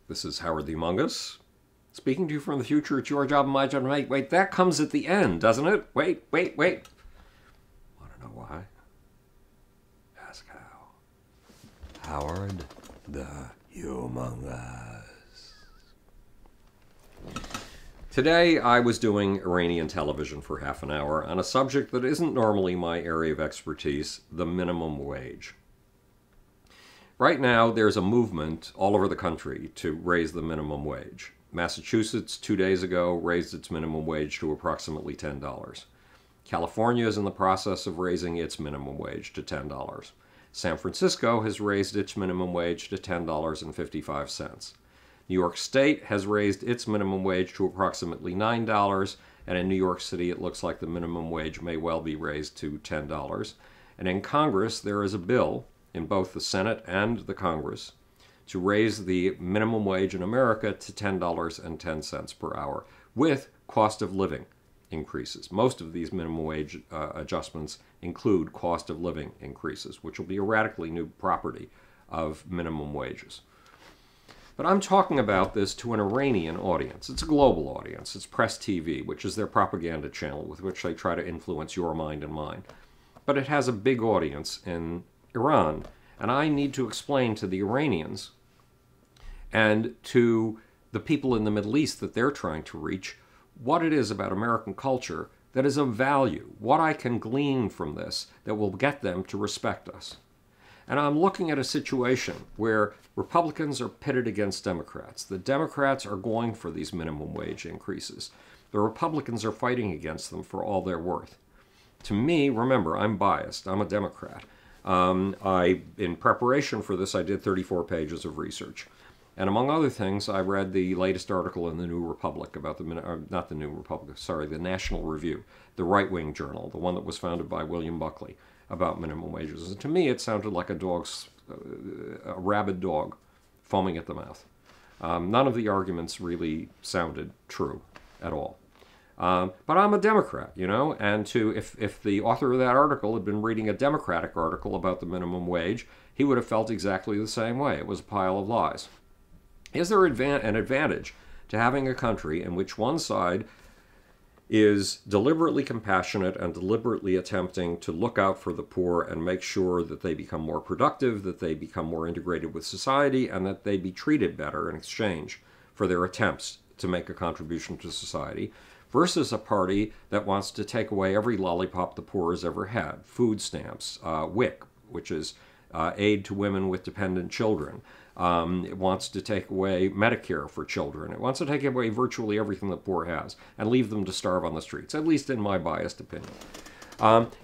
This is Howard the Among Us, speaking to you from the future. It's your job and my job. Wait, that comes at the end, doesn't it? Wait. Want to know why? Ask how. Howard the Among Us. Today I was doing Iranian television for half an hour on a subject that isn't normally my area of expertise, the minimum wage. Right now, there's a movement all over the country to raise the minimum wage. Massachusetts, 2 days ago, raised its minimum wage to approximately $10. California is in the process of raising its minimum wage to $10. San Francisco has raised its minimum wage to $10.55. New York State has raised its minimum wage to approximately $9, and in New York City it looks like the minimum wage may well be raised to $10. And in Congress there is a bill in both the Senate and the Congress to raise the minimum wage in America to $10.10 per hour with cost of living increases. Most of these minimum wage adjustments include cost of living increases, which will be a radically new property of minimum wages. But I'm talking about this to an Iranian audience. It's a global audience. It's Press TV, which is their propaganda channel with which they try to influence your mind and mine. But it has a big audience in Iran, and I need to explain to the Iranians and to the people in the Middle East that they're trying to reach what it is about American culture that is of value, what I can glean from this that will get them to respect us. And I'm looking at a situation where Republicans are pitted against Democrats. The Democrats are going for these minimum wage increases. The Republicans are fighting against them for all they're worth. To me, remember, I'm biased. I'm a Democrat. In preparation for this, I did 34 pages of research. And among other things, I read the latest article in the New Republic about not the New Republic, sorry, the National Review, the right-wing journal, the one that was founded by William Buckley, about minimum wages. And to me, it sounded like a rabid dog foaming at the mouth. None of the arguments really sounded true at all. But I'm a Democrat, you know, and if the author of that article had been reading a Democratic article about the minimum wage, he would have felt exactly the same way. It was a pile of lies. Is there an advantage to having a country in which one side is deliberately compassionate and deliberately attempting to look out for the poor and make sure that they become more productive, that they become more integrated with society, and that they be treated better in exchange for their attempts to make a contribution to society, versus a party that wants to take away every lollipop the poor has ever had, food stamps, WIC, which is aid to women with dependent children. It wants to take away Medicare for children. It wants to take away virtually everything the poor has and leave them to starve on the streets, at least in my biased opinion.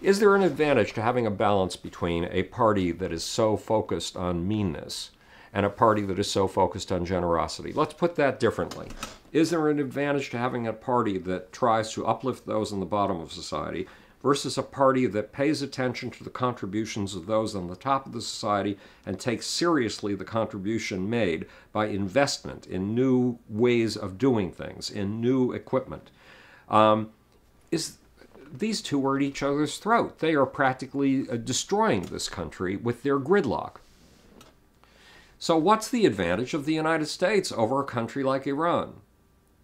Is there an advantage to having a balance between a party that is so focused on meanness and a party that is so focused on generosity? Let's put that differently. Is there an advantage to having a party that tries to uplift those on the bottom of society versus a party that pays attention to the contributions of those on the top of the society and takes seriously the contribution made by investment in new ways of doing things, in new equipment? These two are at each other's throat. They are practically destroying this country with their gridlock. So what's the advantage of the United States over a country like Iran?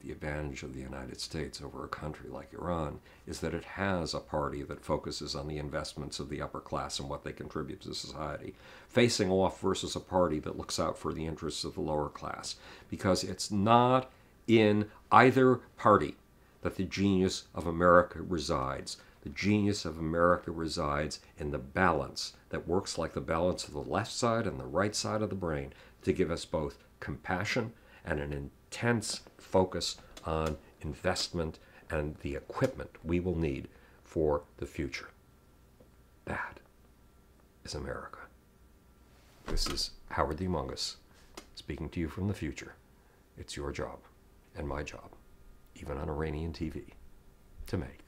The advantage of the United States over a country like Iran is that it has a party that focuses on the investments of the upper class and what they contribute to society, facing off versus a party that looks out for the interests of the lower class, because it's not in either party that the genius of America resides. The genius of America resides in the balance that works like the balance of the left side and the right side of the brain to give us both compassion and an intense focus on investment and the equipment we will need for the future. That is America. This is Howard the Among Us, speaking to you from the future. It's your job and my job, even on Iranian TV, to make